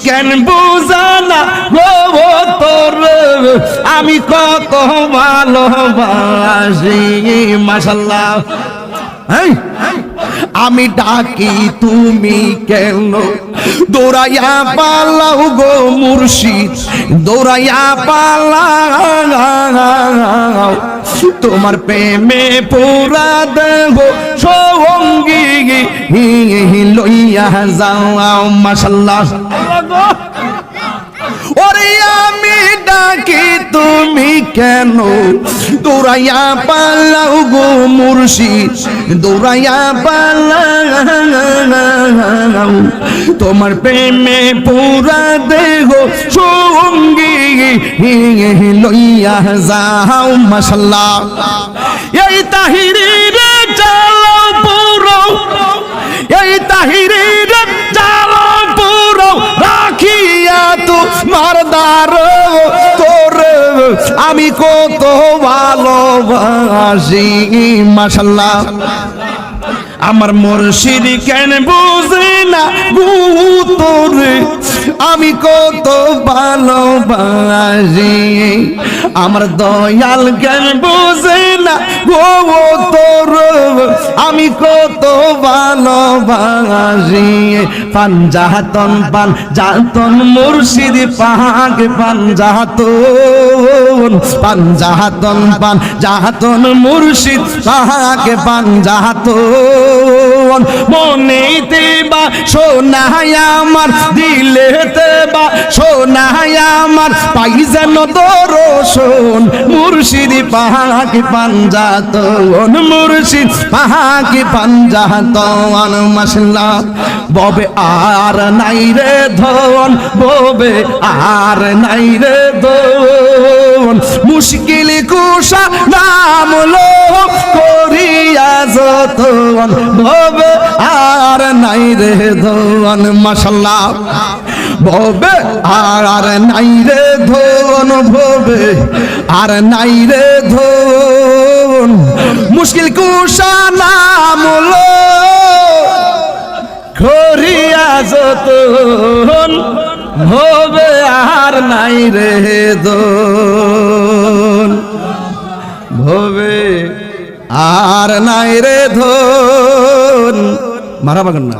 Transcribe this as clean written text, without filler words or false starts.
কেন বুঝানা গো তোর আমি কত ভালোবাসি মাশাআল্লাহ আমি ডাকি তুমি কেন দৌড়াইয়া পালাও গো মুর্শিদ দৌড়াইয়া পালাও তোমার প্রেমে পুরা দেহ সঙ্গী লইয়া যাও মাশাআল্লাহ ওরে আমি ডাকি তুমি কেন দৌড়াইয়া পালাও গো মুর্শিদ দৌড়াইয়া পালাও তোমার প্রেমে পুরা দেহ সঙ্গী লইয়া যাও মাশাআল্লাহ এই তাহিরির চালাও পুরো এই তাহিরির চালাও পুরো রাখিয়া তোমার দ্বার তোর আমি কত ভালোবাসি মাশাআল্লাহ আমার মুর্শিদ কেন বুঝে না তোর আমি কত ভালোবাসি আমার দয়াল কেন বুঝে না তোর আমি কত ভালোবাসি পাঞ্জাতন পাঞ্জাতন মুর্শিদ পাক পাঞ্জাতন পাঞ্জাতন পাঞ্জাতন মুর্শিদ পাক পাঞ্জাতন মনেতে বা সোনায় আমার দিলেতে বা সোনায় আমার পাই যেন দর্শন মুর্শিদ পাক পাঞ্জাতন মুর্শিদ পাক পাঞ্জাতন মাশাআল্লাহ ববে আর নাই রে ধন ববে আর নাই রে ধন মুশকিল কুশা নাম লো করিয়া যতন ববে আর নাই রে ধন মাশাআল্লাহ ববে আর নাই রে ধন ববে আর নাই রে ধন মুশকিল কুশা নাম লো করিয়া যতন হবে আর নাই রে ধন হবে আর নাই রে ধন মারা বাগান না